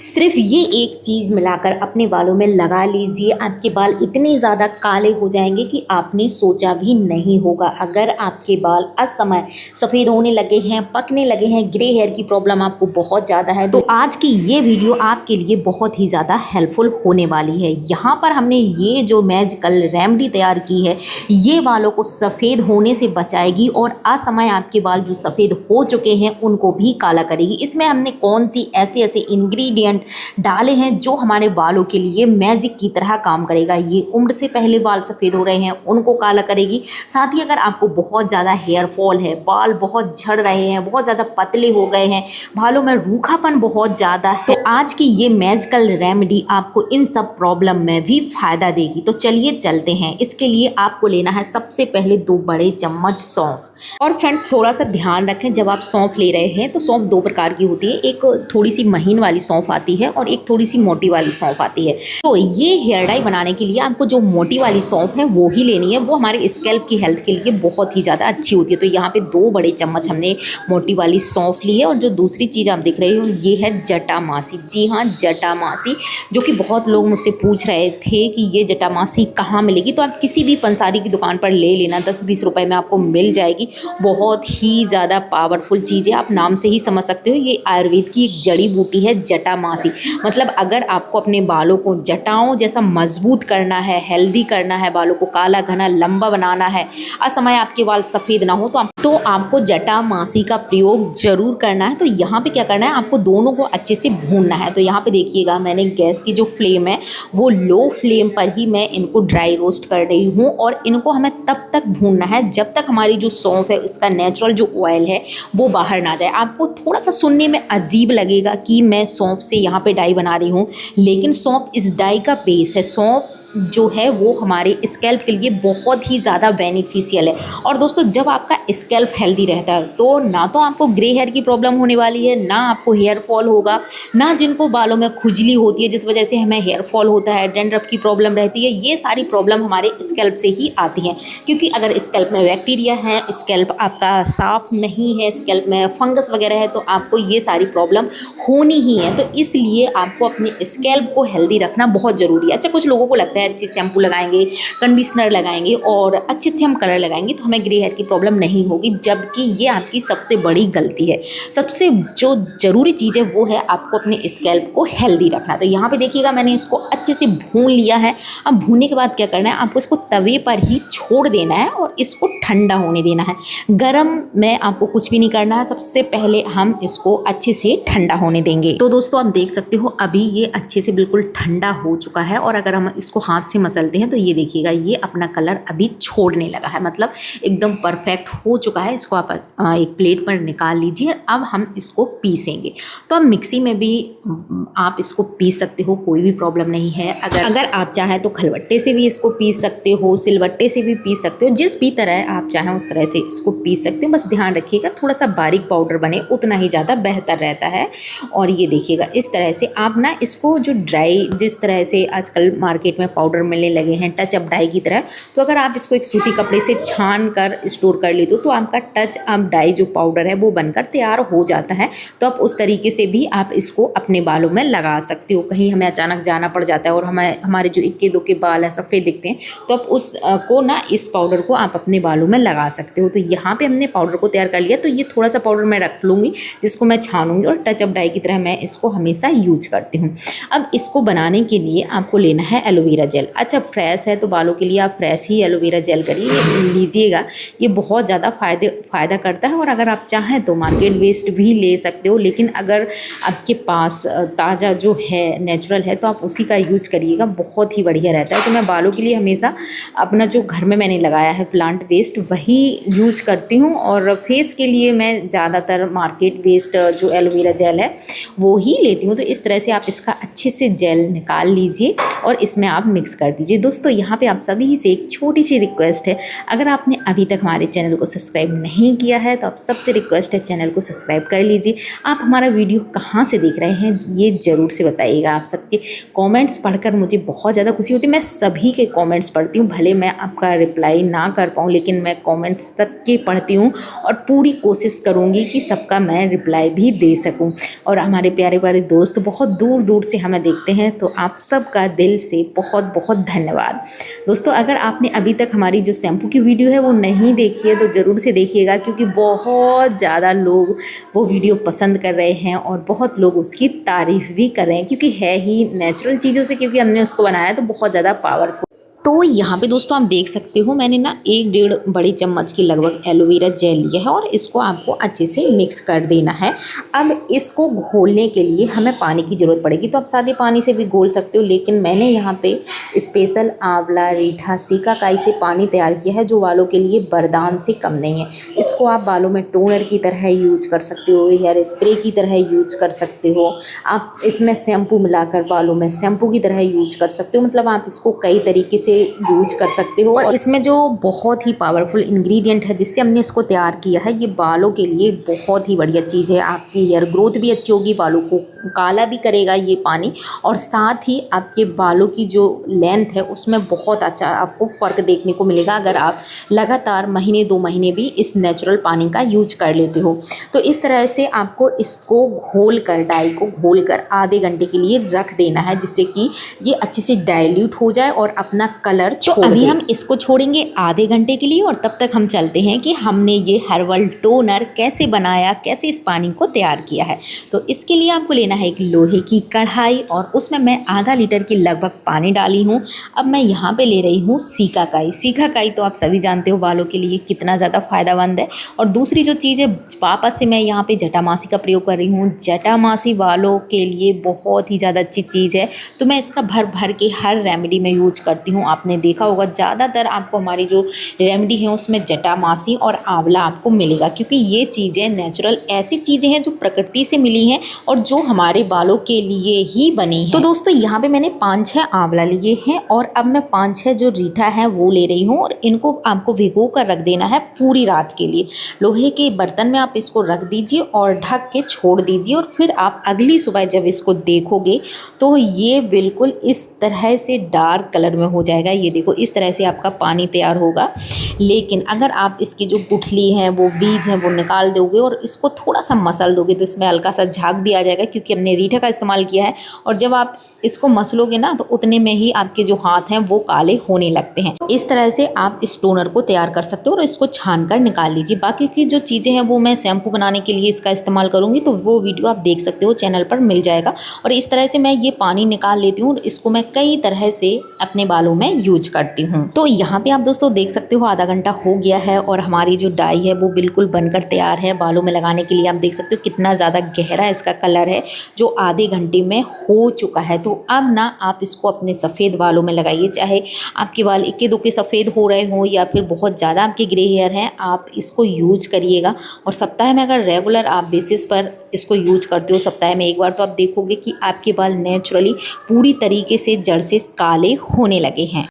सिर्फ ये एक चीज़ मिलाकर अपने बालों में लगा लीजिए, आपके बाल इतने ज़्यादा काले हो जाएंगे कि आपने सोचा भी नहीं होगा। अगर आपके बाल असमय सफ़ेद होने लगे हैं, पकने लगे हैं, ग्रे हेयर की प्रॉब्लम आपको बहुत ज़्यादा है, तो आज की ये वीडियो आपके लिए बहुत ही ज़्यादा हेल्पफुल होने वाली है। यहाँ पर हमने ये जो मैजिकल रेमेडी तैयार की है, ये बालों को सफ़ेद होने से बचाएगी और असमय आपके बाल जो सफ़ेद हो चुके हैं उनको भी काला करेगी। इसमें हमने कौन सी ऐसे ऐसे इंग्रेडिएंट डाले हैं जो हमारे बालों के लिए मैजिक की तरह काम करेगा। ये उम्र से पहले बाल सफ़ेद हो रहे हैं उनको काला करेगी। साथ ही अगर आपको बहुत ज़्यादा हेयर फॉल है, बाल बहुत झड़ रहे हैं, बहुत ज़्यादा पतले हो गए हैं, बालों में रूखापन बहुत ज़्यादा है, तो आज की ये मैजिकल रेमेडी आपको इन सब प्रॉब्लम में भी फ़ायदा देगी। तो चलिए चलते हैं। इसके लिए आपको लेना है सबसे पहले 2 बड़े चम्मच सौंफ। और फ्रेंड्स थोड़ा सा ध्यान रखें, जब आप सौंफ ले रहे हैं तो सौंफ 2 प्रकार की होती है। एक थोड़ी सी महीन वाली सौंफ आती है और एक थोड़ी सी मोटी वाली सौंफ आती है। तो ये हेयर डाई बनाने के लिए आपको जो मोटी वाली सौंफ है वो ही लेनी है। वो हमारे स्कैल्प की हेल्थ के लिए बहुत ही ज़्यादा अच्छी होती है। तो यहाँ पे 2 बड़े चम्मच हमने मोटी वाली सौंफ ली है। और जो दूसरी चीज़ आप देख रहे हो ये है जटामासी। जी हाँ, जटामासी, जो कि बहुत लोग मुझसे पूछ रहे थे कि ये जटामासी कहाँ मिलेगी। तो आप किसी भी पंसारी की दुकान पर ले लेना, 10-20 रुपए में आपको मिल जाएगी। बहुत ही ज़्यादा पावरफुल चीज़ है, आप नाम से ही समझ सकते हो। ये आयुर्वेद की एक जड़ी बूटी है जटामासी। मतलब अगर आपको अपने बालों को जटाओं जैसा मजबूत करना है, हेल्दी करना है, बालों को काला घना लंबा बनाना है, असमय आपके बाल सफ़ेद ना हो, तो आपको जटामासी का प्रयोग जरूर करना है। तो यहाँ पे क्या करना है, आपको दोनों को अच्छे से भूनना है। तो यहाँ पे देखिएगा, मैंने गैस की जो फ्लेम है वो लो फ्लेम पर ही मैं इनको ड्राई रोस्ट कर रही हूँ। और इनको हमें तब तक भूनना है जब तक हमारी जो सौंफ है इसका नेचुरल जो ऑयल है वो बाहर ना जाए। आपको थोड़ा सा सुनने में अजीब लगेगा कि मैं सौंफ से यहाँ पे डाई बना रही हूँ, लेकिन सौंफ इस डाई का बेस है। सौंफ जो है वो हमारे स्कैल्प के लिए बहुत ही ज़्यादा बेनिफिशियल है। और दोस्तों, जब आपका स्कैल्प हेल्दी रहता है तो ना तो आपको ग्रे हेयर की प्रॉब्लम होने वाली है, ना आपको हेयर फॉल होगा, ना जिनको बालों में खुजली होती है जिस वजह से हमें हेयर फॉल होता है, डैंड्रफ की प्रॉब्लम रहती है, ये सारी प्रॉब्लम हमारे स्कैल्प से ही आती हैं। क्योंकि अगर स्कैल्प में बैक्टीरिया है, स्कैल्प आपका साफ नहीं है, स्कैल्प में फंगस वगैरह है, तो आपको ये सारी प्रॉब्लम होनी ही है। तो इसलिए आपको अपने स्कैल्प को हेल्दी रखना बहुत ज़रूरी है। अच्छा, कुछ लोगों को लगता है अच्छी शैम्पू लगाएंगे, कंडीशनर लगाएंगे और अच्छे से हम कलर लगाएंगे तो हमें ग्रे हेयर की प्रॉब्लम नहीं होगी, जबकि ये आपकी सबसे बड़ी गलती है। सबसे जो ज़रूरी चीज़ है वो है आपको अपने स्कैल्प को हेल्दी रखना। तो यहाँ पे देखिएगा, मैंने इसको अच्छे से भून लिया है। अब भूनने के बाद क्या करना है, आपको इसको तवे पर ही छोड़ देना है और इसको ठंडा होने देना है। गरम में आपको कुछ भी नहीं करना है, सबसे पहले हम इसको अच्छे से ठंडा होने देंगे। तो दोस्तों, आप देख सकते हो अभी ये अच्छे से बिल्कुल ठंडा हो चुका है। और अगर हम इसको हाथ से मसलते हैं तो ये देखिएगा, ये अपना कलर अभी छोड़ने लगा है, मतलब एकदम परफेक्ट हो चुका है। इसको आप एक प्लेट पर निकाल लीजिए। अब हम इसको पीसेंगे। तो अब मिक्सी में भी आप इसको पीस सकते हो, कोई भी प्रॉब्लम नहीं है। अगर आप चाहें तो खलबट्टे से भी इसको पीस सकते हो, सिलबट्टे से भी पीस सकते हो, जिस भी तरह आप चाहें उस तरह से इसको पीस सकते हो। बस ध्यान रखिएगा थोड़ा सा बारीक पाउडर बने, उतना ही ज़्यादा बेहतर रहता है। और ये देखिएगा, इस तरह से आप ना इसको जो ड्राई, जिस तरह से आजकल मार्केट में पाउडर मिलने लगे हैं टच अप डाई की तरह, तो अगर आप इसको एक सूती कपड़े से छान कर स्टोर कर लेते हो तो आपका टच अप डाई जो पाउडर है वो बनकर तैयार हो जाता है। तो आप उस तरीके से भी आप इसको अपने बालों में लगा सकते हो। कहीं हमें अचानक जाना पड़ जाता है और हमारे जो इक्के दुक्के बाल हैं सफ़ेद दिखते हैं, तो आप उस को ना, इस पाउडर को आप अपने बालों में लगा सकते हो। तो यहाँ पे हमने पाउडर को तैयार कर लिया। तो ये थोड़ा सा पाउडर मैं रख लूँगी जिसको मैं छानूंगी, और टच अप डाई की तरह मैं इसको हमेशा यूज करती हूँ। अब इसको बनाने के लिए आपको लेना है एलोवेरा जेल। अच्छा, फ्रेश है तो बालों के लिए आप फ्रेश ही एलोवेरा जेल लीजिएगा। ये बहुत ज़्यादा फ़ायदा करता है। और अगर आप चाहें तो मार्केट बेस्ड भी ले सकते हो, लेकिन अगर आपके पास ताज़ा जो है नेचुरल है तो आप उसी का यूज करिएगा, बहुत ही बढ़िया रहता है। तो मैं बालों के लिए हमेशा अपना जो घर में मैंने लगाया है प्लांट बेस्ड वही यूज करती हूँ। और फेस के लिए मैं ज़्यादातर मार्केट बेस्ड जो एलोवेरा जेल है वो ही लेती हूँ। तो इस तरह से आप इसका अच्छे से जेल निकाल लीजिए और इसमें आप मिक्स कर दीजिए। दोस्तों, यहाँ पे आप सभी से एक छोटी सी रिक्वेस्ट है, अगर आपने अभी तक हमारे चैनल को सब्सक्राइब नहीं किया है तो आप सबसे रिक्वेस्ट है चैनल को सब्सक्राइब कर लीजिए। आप हमारा वीडियो कहाँ से देख रहे हैं ये ज़रूर से बताइएगा। आप सबके कमेंट्स पढ़कर मुझे बहुत ज़्यादा खुशी होती है। मैं सभी के कमेंट्स पढ़ती हूँ, भले मैं आपका रिप्लाई ना कर पाऊँ, लेकिन मैं कमेंट्स सबके पढ़ती हूँ और पूरी कोशिश करूँगी कि सबका मैं रिप्लाई भी दे सकूँ। और हमारे प्यारे प्यारे दोस्त बहुत दूर दूर से हमें देखते हैं, तो आप सबका दिल से बहुत बहुत धन्यवाद। दोस्तों, अगर आपने अभी तक हमारी जो शैम्पू की वीडियो है वो नहीं देखी है तो ज़रूर से देखिएगा, क्योंकि बहुत ज़्यादा लोग वो वीडियो पसंद कर रहे हैं और बहुत लोग उसकी तारीफ़ भी कर रहे हैं, क्योंकि है ही नेचुरल चीज़ों से, क्योंकि हमने उसको बनाया तो बहुत ज़्यादा पावरफुल। तो यहाँ पे दोस्तों आप देख सकते हो, मैंने ना 1 डेढ़ बड़ी चम्मच की लगभग एलोवेरा जेल लिया है और इसको आपको अच्छे से मिक्स कर देना है। अब इसको घोलने के लिए हमें पानी की ज़रूरत पड़ेगी, तो आप सादे पानी से भी घोल सकते हो, लेकिन मैंने यहाँ पे स्पेशल आंवला, रीठा, सीकाकाई से पानी तैयार किया है, जो बालों के लिए वरदान से कम नहीं है। इसको आप बालों में टोनर की तरह यूज कर सकते हो, हेयर स्प्रे की तरह यूज कर सकते हो। आप इसमें शैम्पू मिलाकर बालों में शैम्पू की तरह यूज कर सकते हो, मतलब आप इसको कई तरीके से यूज कर सकते हो। और इसमें जो बहुत ही पावरफुल इंग्रेडिएंट है जिससे हमने इसको तैयार किया है, ये बालों के लिए बहुत ही बढ़िया चीज़ है। आपकी हेयर ग्रोथ भी अच्छी होगी, बालों को काला भी करेगा ये पानी, और साथ ही आपके बालों की जो लेंथ है उसमें बहुत अच्छा आपको फ़र्क देखने को मिलेगा, अगर आप लगातार महीने 2 महीने भी इस नेचुरल पानी का यूज कर लेते हो। तो इस तरह से आपको इसको घोल कर, डाई को घोल कर आधे घंटे के लिए रख देना है, जिससे कि ये अच्छे से डाइल्यूट हो जाए और अपना कलर छोड़ दे। तो अभी हम इसको छोड़ेंगे आधे घंटे के लिए, और तब तक हम चलते हैं कि हमने ये हर्बल टोनर कैसे बनाया, कैसे इस पानी को तैयार किया है। तो इसके लिए आपको लेना है एक लोहे की कढ़ाई, और उसमें मैं आधा लीटर की लगभग पानी डाली हूँ। अब मैं यहाँ पे ले रही हूँ सीकाकाई। सीकाकाई तो आप सभी जानते हो बालों के लिए कितना ज़्यादा फ़ायदेमंद है। और दूसरी जो चीज़ है, वापस से मैं यहाँ पे जटामासी का प्रयोग कर रही हूँ। जटामासी बालों के लिए बहुत ही ज़्यादा अच्छी चीज़ है, तो मैं इसका भर भर के हर रेमेडी में यूज करती हूँ। आपने देखा होगा ज़्यादातर आपको हमारी जो रेमेडी है उसमें जटामासी और आंवला आपको मिलेगा, क्योंकि ये चीज़ें नेचुरल ऐसी चीज़ें हैं जो प्रकृति से मिली हैं और जो हमारे बालों के लिए ही बनी है। तो दोस्तों, यहाँ पे मैंने 5-6 आंवला लिए हैं, और अब मैं 5-6 जो रीठा है वो ले रही हूँ, और इनको आपको भिगो कर रख देना है पूरी रात के लिए। लोहे के बर्तन में आप इसको रख दीजिए और ढक के छोड़ दीजिए, और फिर आप अगली सुबह जब इसको देखोगे तो ये बिल्कुल इस तरह से डार्क कलर में हो जाएगा। ये देखो, इस तरह से आपका पानी तैयार होगा। लेकिन अगर आप इसकी जो गुठली है, वो बीज है, वो निकाल दोगे और इसको थोड़ा सा मसल दोगे, तो इसमें हल्का सा झाग भी आ जाएगा, क्योंकि हमने रीठा का इस्तेमाल किया है। और जब आप इसको मसलोगे ना, तो उतने में ही आपके जो हाथ हैं वो काले होने लगते हैं। इस तरह से आप इस टोनर को तैयार कर सकते हो और इसको छान कर निकाल लीजिए। बाकी की जो चीज़ें हैं वो मैं शैम्पू बनाने के लिए इसका इस्तेमाल करूँगी, तो वो वीडियो आप देख सकते हो, चैनल पर मिल जाएगा। और इस तरह से मैं ये पानी निकाल लेती हूँ और इसको मैं कई तरह से अपने बालों में यूज करती हूँ। तो यहाँ पे आप दोस्तों देख सकते हो आधा घंटा हो गया है और हमारी जो डाई है वो बिल्कुल बनकर तैयार है बालों में लगाने के लिए। आप देख सकते हो कितना ज़्यादा गहरा इसका कलर है, जो आधे घंटे में हो चुका है। तो अब ना आप इसको अपने सफ़ेद बालों में लगाइए, चाहे आपके बाल इक्के दुक्के सफ़ेद हो रहे हो या फिर बहुत ज़्यादा आपके ग्रे हेयर हैं, आप इसको यूज करिएगा। और सप्ताह में अगर रेगुलर आप बेसिस पर इसको यूज करते हो, सप्ताह में 1 बार, तो आप देखोगे कि आपके बाल नेचुरली पूरी तरीके से जड़ से काले होने लगे हैं।